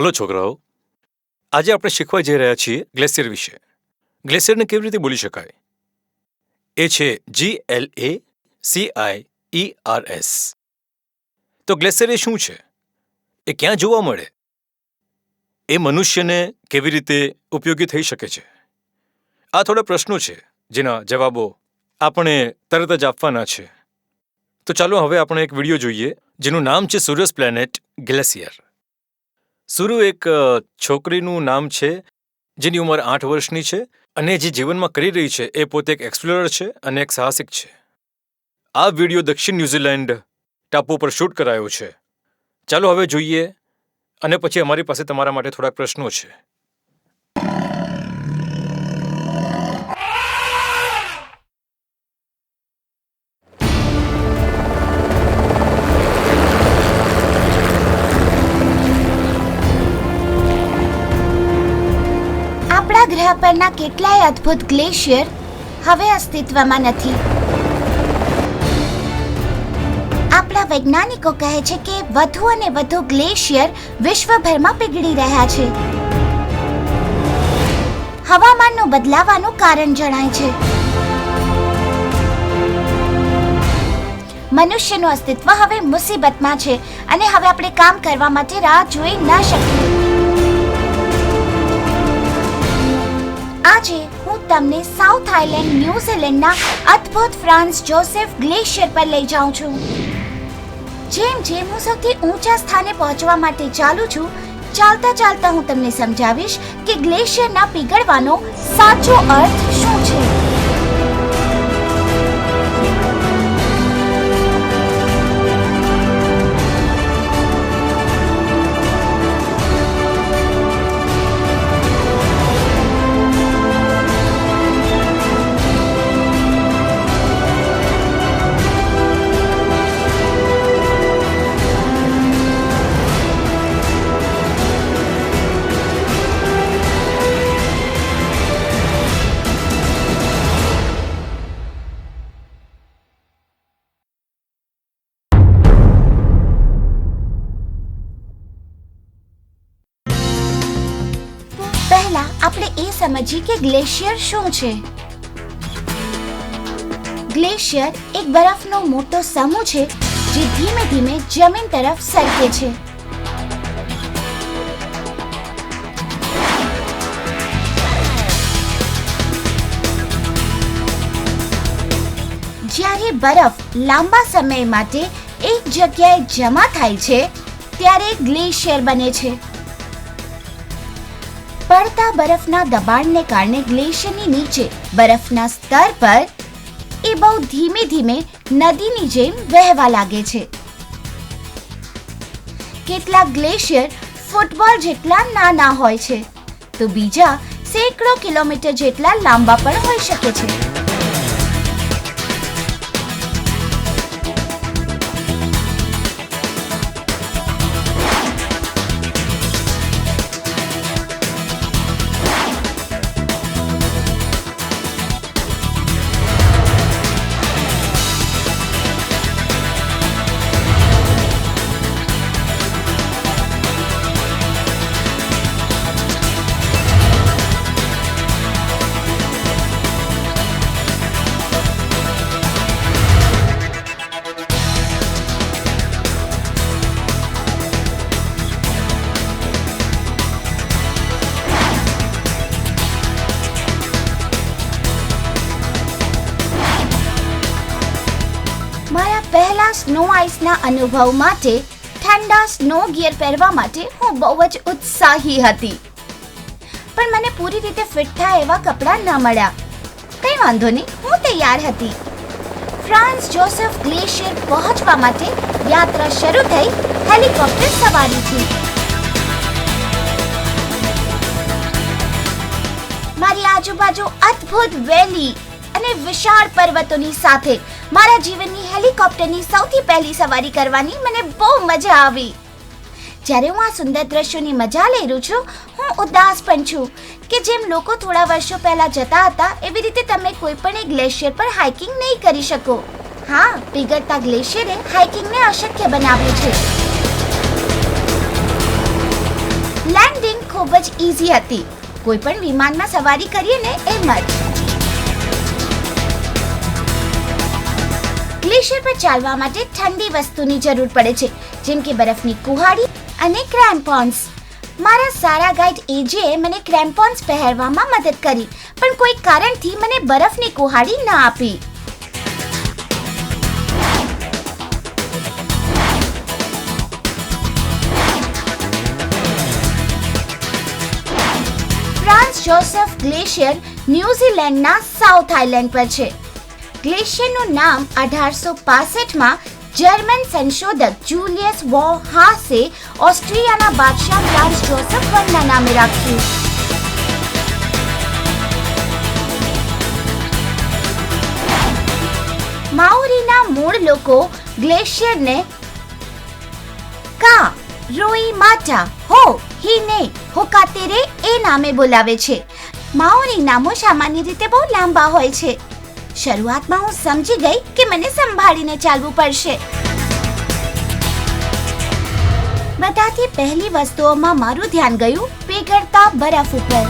Hello છોકરાઓ, આજે આપણે શીખવા જઈ રહ્યા છીએ ગ્લેશિયર વિશે. ગ્લેશિયરને કેવી રીતે બોલી શકાય? એ છે GLACIERS. તો ગ્લેશિયર એ શું છે? એ ક્યાં જોવા મળે? એ મનુષ્યને કેવી રીતે ઉપયોગી થઈ શકે છે? આ થોડા પ્રશ્નો છે જેના જવાબો આપણે તરત જ આપવાના છે. તો ચાલો હવે આપણે એક વિડીયો જોઈએ જેનું નામ છે સુરસ પ્લેનેટ ગ્લેશિયર. સુરુ એક છોકરીનું નામ છે જેની ઉંમર 8 વર્ષની છે અને જે જીવનમાં કરી રહી છે એ પોતે એક એક્સપ્લોરર છે અને એક સાહસિક છે. આ વિડીયો દક્ષિણ ન્યૂઝીલેન્ડ ટાપુ પર શૂટ કરાયો છે. ચાલો હવે જોઈએ અને પછી અમારી પાસે તમારા માટે થોડાક પ્રશ્નો છે. આપણા ગ્રહ પરના કેટલાય અદ્ભુત ગ્લેશિયર હવે અસ્તિત્વમાં નથી. આપણા વૈજ્ઞાનિકો કહે છે કે વધુ અને વધુ ગ્લેશિયર વિશ્વભરમાં પીગળી રહ્યા છે. હવામાનનું બદલાવાનું કારણ જણાય છે. મનુષ્યનું અસ્તિત્વ હવે મુસીબતમાં છે અને હવે આપણે કામ કરવા માટે રાહ જોઈ ન શકીએ. આજે હું તમને સાઉથ આઇલેન્ડ ન્યૂઝીલેન્ડના અદ્ભુત ફ્રાન્સ જોસેફ ગ્લેશિયર પર લઈ જાઉં છું. જેમ જેમ હું સૌથી ઊંચા સ્થાને પહોંચવા માટે ચાલું છું, ચાલતા ચાલતા હું તમને સમજાવીશ કે ગ્લેશિયરના પીગળવાનો સાચો અર્થ શું છે. પહેલા આપણે એ સમજીએ કે ગ્લેશિયર શું છે. ગ્લેશિયર એક બરફનો મોટો સમૂહ છે જે ધીમે ધીમે જમીન તરફ સરકે છે. જ્યારે બરફ લાંબા સમય માટે એક જગ્યાએ જમા થાય છે ત્યારે ગ્લેશિયર બને છે. પડતા બરફના દબાણને કારણે ગ્લેશિયરની નીચે બરફના સ્તર પર એ બહુ ધીમે ધીમે નદીની જેમ વહેવા લાગે છે. કેટલાક ગ્લેશિયર ફૂટબોલ જેટલા નાના હોય છે તો બીજા સેંકડો કિલોમીટર જેટલા લાંબા પણ હોઈ શકે છે. મારા પહેલા સ્નો આઈસના અનુભવ માટે ઠંડા સ્નો ગિયર પહેરવા માટે હું બહુ જ ઉત્સાહી હતી, પણ મને પૂરી રીતે ફિટ થાય એવા કપડાં ન મળ્યા. કંઈ વાંધો નહીં, હું તૈયાર હતી. ફ્રાન્સ જોસેફ ગ્લેશિયર પહોંચવા માટે યાત્રા શરૂ થઈ હેલિકોપ્ટર સવારીથી. મારી આજુબાજુ અદ્ભુત વેલી અને વિશાળ પર્વતોની સાથે મારા જીવનની હેલિકોપ્ટરની સૌથી પહેલી સવારી કરવાની મને બહુ મજા આવી. જ્યારે હું આ સુંદર દ્રશ્યોની મજા લઈ રહ્યું છું, હું ઉદાસ પણ છું કે જેમ લોકો થોડા વર્ષો પહેલા જતા હતા એવી રીતે તમે કોઈ પણ એક ગ્લેશિયર પર હાઇકિંગ નહીં કરી શકો. હા, પીગળતા ગ્લેશિયરે હાઇકિંગને અશક્ય બનાવ્યું છે. ખૂબ જ ઈઝી હતી, કોઈ પણ વિમાનમાં સવારી કરીએ ને એમ જ. ગ્લેશિયર પર ચાલવા માટે ઠંડી વસ્તુની જરૂર પડે છે, જેમ કે બરફની કુહાડી અને ક્રેમ્પોન્સ. મારા સારા ગાઈડ એજે મને ક્રેમ્પોન્સ પહેરવામાં મદદ કરી, પણ કોઈ કારણથી મને બરફની કુહાડી ન આપી. ફ્રાન્સ જોસેફ ગ્લેશિયર ન્યુઝીલેન્ડના સાઉથ આઇલેન્ડ પર છે. ગ્લેશિયરનું નામ 1865માં જર્મન સંશોધક જુલિયસ વો હાસે ઓસ્ટ્રિયાના બાદશાહ ફ્રાન્સ જોસેફ વનના નામે રાખ્યું. માઓરીના મૂળ લોકો ગ્લેશિયરને કા રોઈ માટા હો હિને હોકાતેરે એ નામે બોલાવે છે. માઓરી નામો સામાન્ય રીતે બહુ લાંબા હોય છે. શરૂઆતમાં હું સમજી ગઈ કે મને સંભાળીને ચાલવું પડશે. બધાથી પહેલી વસ્તુઓમાં મારું ધ્યાન ગયું પીગળતા બરફ ઉપર.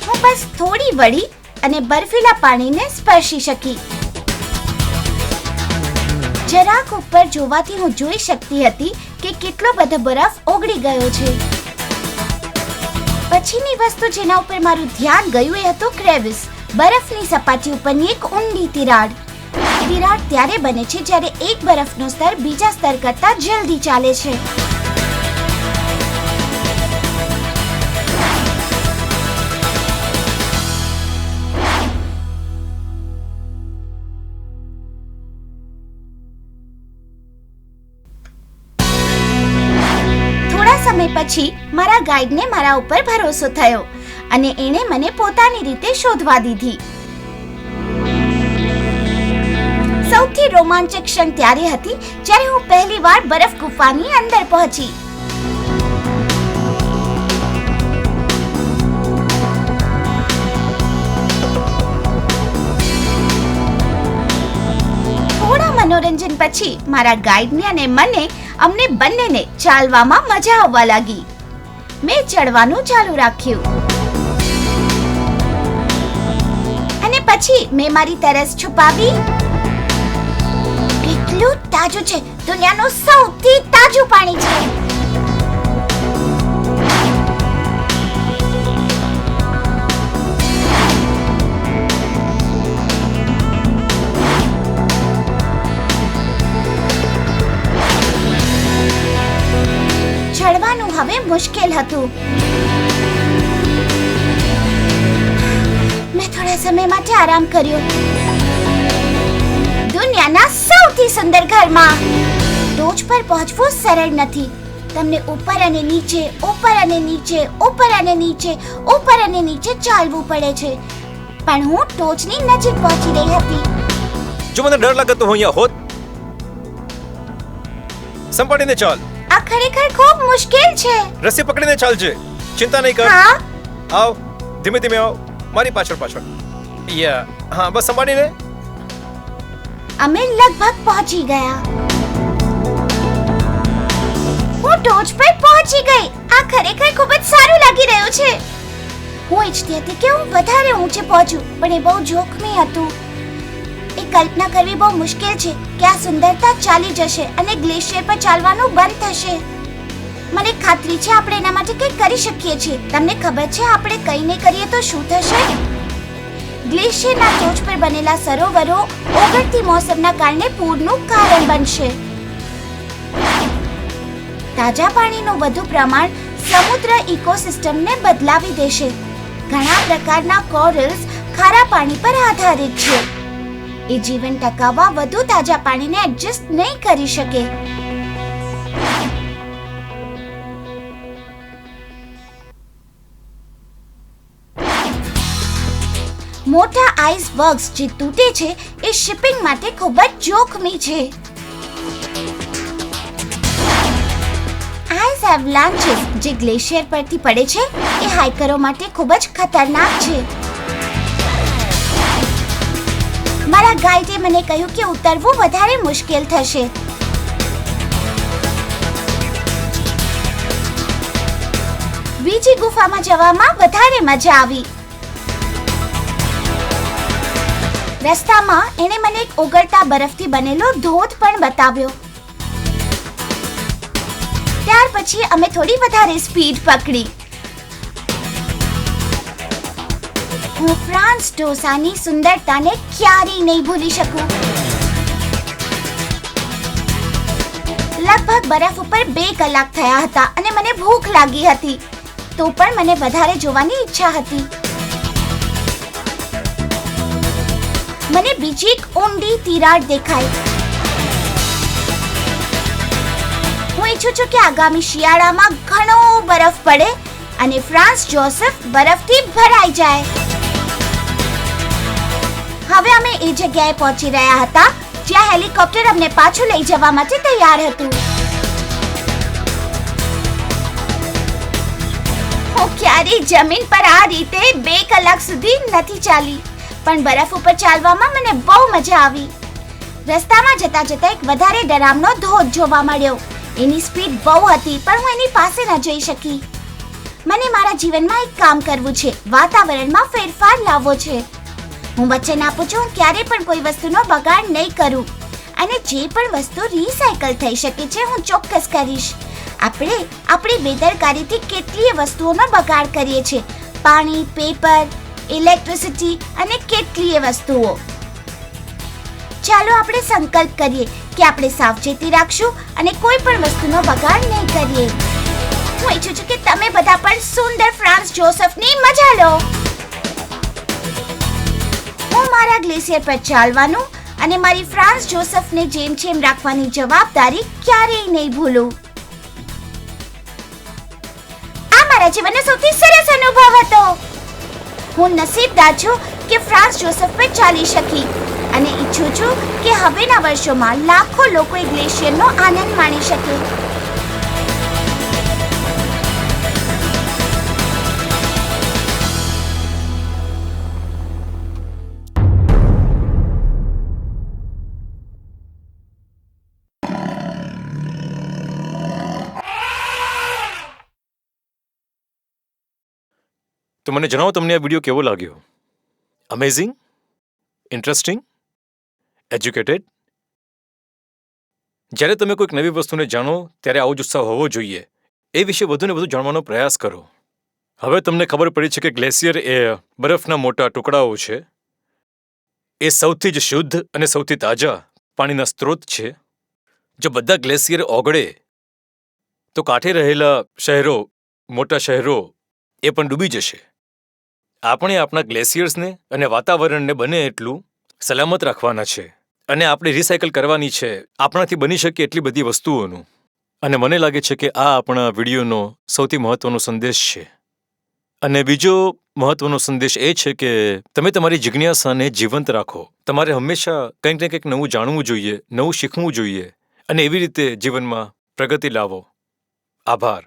હું બસ થોડી વળી અને બરફીલા પાણીને સ્પર્શી શકી. જરાક ઉપર જોવાથી હું જોઈ શકતી હતી કે કેટલો બધો બરફ ઓગળી ગયો છે. પછીની વસ્તુ જેના ઉપર મારું ધ્યાન ગયું એ હતો ક્રેવિસ, બરફની સપાટી ઉપરની એક ઊંડી તિરાડ. તિરાડ ત્યારે બને છે જ્યારે એક બરફનો સ્તર બીજા સ્તર કરતા જલ્દી ચાલે છે. સમય પછી મારા ગાઈડને મારા ઉપર ભરોસો થયો અને એણે મને પોતાની રીતે શોધવા દીધી. સૌથી રોમાંચક ક્ષણ ત્યારે હતી જ્યારે હું પહેલીવાર બરફ ગુફાની અંદર પહોંચી. થોડા મનોરંજન પછી મારા ગાઈડને અને અમને બંનેને ચાલવામાં મજા આવવા લાગી. મેં ચડવાનું ચાલુ રાખ્યું અને પછી મેં મારી તરસ છુપાવી. કેટલું તાજું છે! દુનિયાનું સૌથી તાજું પાણી છે. ચડવાનું હવે મુશ્કેલ હતું. મેં થોડા સમય માટે આરામ કર્યો. દુનિયાના સૌથી સુંદર ઘરમાં. ટોચ પર પહોંચવું સરળ નથી. તમને ઉપર અને નીચે, ઉપર અને નીચે, ઉપર અને નીચે, ઉપર અને નીચે ચાલવું પડે છે. પણ હું ટોચની નજીક પહોંચી રહી હતી. જો મને ડર લાગે તો હું અહીંયા હોત. સંભાળીને ચાલ. આ ખરેખર ખૂબ મુશ્કેલ છે. રસ્સી પકડીને ચાલજે, ચિંતા નહીં કર. હા, આવ, ધીમે ધીમે આવ, મારી પાછળ. હા, બસ સંભાળીને. અમે લગભગ પહોંચી ગયા. હું ટોચ પર પહોંચી ગઈ. આ ખરેખર ખૂબ જ સારું લાગી રહ્યું છે. હું ઈચ્છતી હતી કે હું વધારે ઊંચે પહોંચું, પણ એ બહુ જોખમી હતું. એ કલ્પના કરવી બહુ મુશ્કેલ છે કે આ સુંદરતા ચાલી જશે અને ગ્લેશિયર પર ચાલવાનું બંધ થશે. મને ખાતરી છે આપણે એના માટે કંઈક કરી શકીએ છીએ. તમને ખબર છે આપણે કંઈ નહીં કરીએ તો શું થશે? ગ્લેશિયરના ટોચ પર બનેલા સરોવરો ઓગળતી મોસમના કારણે પૂરનું કારણ બનશે. તાજા પાણીનું વધુ પ્રમાણ સમુદ્ર ઇકોસિસ્ટમને બદલાવી દેશે. ઘણા પ્રકારના કોરલ્સ ખારા પાણી પર આધારિત છે. એ જીવન ટકાવવા વધુ તાજા પાણીને એડજસ્ટ નહીં કરી શકે. મોટા આઈસબર્ગ્સ જે તૂટે છે એ શિપિંગ માટે ખૂબ જ જોખમી છે. આઈસ એવલાન્ચેસ જે ગ્લેશિયર પરથી પડે છે એ હાઇકરો માટે ખૂબ જ ખતરનાક છે. મારા ગાઈડે મને કહ્યું કે ઉતરવું વધારે મુશ્કેલ થશે. બીજી ગુફામાં જવામાં વધારે મજા આવી. રસ્તામાં એણે મને એક ઓગળતા બરફથી બનેલો ધોધ પણ બતાવ્યો. ત્યાર પછી અમે થોડી વધારે સ્પીડ પકડી. હું ફ્રાન્સ ઢોસાની સુંદરતાને ક્યારેય નહીં ભૂલી શકું. લગભગ બરફ ઉપર 2 કલાક થયા હતા અને મને ભૂખ લાગી હતી, તો પણ મને વધારે જોવાની ઈચ્છા હતી. મને બીજી એક ઊંડી તિરાડ દેખાઈ. હું ઈચ્છું છું કે આગામી શિયાળામાં ઘણો બરફ પડે અને ફ્રાન્સ જોસેફ બરફથી ભરાઈ જાય. હવે અમે એ જગ્યાએ પહોંચી રહ્યા હતા જ્યાં હેલિકોપ્ટર અમને પાછું લઈ જવા માટે તૈયાર હતું. હું ક્યારેય જમીન પર આ રીતે 2 કલાક સુધી નથી ચાલી, પણ બરફ ઉપર ચાલવામાં મને બહુ મજા આવી. રસ્તામાં જતા જતા એક વધારે ડરામનો ધોધ જોવા મળ્યો. એની સ્પીડ બહુ હતી, પણ હું એની પાસે ન જઈ શકી. મને મારા જીવનમાં એક કામ કરવું છે, વાતાવરણમાં ફેરફાર લાવવો છે. હું વચન આપું છું, હું ક્યારે પણ કોઈ વસ્તુનો બગાડ નહીં કરું, અને જે પણ વસ્તુ રિસાયકલ થઈ શકે છે હું ચોક્કસ કરીશ. આપણે આપણી બેદરકારીથી કેટલીય વસ્તુઓનો બગાડ કરીએ છીએ, પાણી, પેપર, ઇલેક્ટ્રિસિટી અને કેટલીય વસ્તુઓ. ચાલો આપણે સંકલ્પ કરીએ કે આપણે સાવચેતી રાખશું અને કોઈ પણ વસ્તુનો બગાડ નહીં કરીએ. હું ઈચ્છું છું કે તમે બધા પણ સુંદર ફ્રાન્સ જોસેફની મજા લો. હું મારા ગ્લેશિયર પર ચાલવાનું અને મારી ફ્રાન્સ જોસેફને જેમ રાખવાની જવાબદારી ક્યારેય નહીં ભૂલું. આ મારા જીવનનો સૌથી સરસ અનુભવ હતો. હું નસીબદાર છું કે ફ્રાન્સ જોસેફ પર ચાલી શકી અને ઈચ્છું છું કે હવેના વર્ષોમાં લાખો લોકો એ ગ્લેશિયરનો આનંદ માણી શકે. તો મને જણાવો, તમને આ વિડીયો કેવો લાગ્યો? Amazing, interesting, educated? જ્યારે તમે કોઈક નવી વસ્તુને જાણો ત્યારે આવો જ ઉત્સાહ હોવો જોઈએ. એ વિશે વધુને વધુ જાણવાનો પ્રયાસ કરો. હવે તમને ખબર પડી છે કે ગ્લેશિયર એ બરફના મોટા ટુકડાઓ છે. એ સૌથી જ શુદ્ધ અને સૌથી તાજા પાણીના સ્ત્રોત છે. જો બધા ગ્લેશિયર ઓગળે તો કાંઠે રહેલા શહેરો, મોટા શહેરો એ પણ ડૂબી જશે. આપણે આપણા ગ્લેશિયર્સને અને વાતાવરણને બને એટલું સલામત રાખવાના છે અને આપણે રિસાયકલ કરવાની છે આપણાથી બની શકે એટલી બધી વસ્તુઓનું. અને મને લાગે છે કે આ આપણા વિડીયોનો સૌથી મહત્વનો સંદેશ છે. અને બીજો મહત્વનો સંદેશ એ છે કે તમે તમારી જિજ્ઞાસાને જીવંત રાખો. તમારે હંમેશા કંઈક ને કંઈક નવું જાણવું જોઈએ, નવું શીખવું જોઈએ અને એવી રીતે જીવનમાં પ્રગતિ લાવો. આભાર.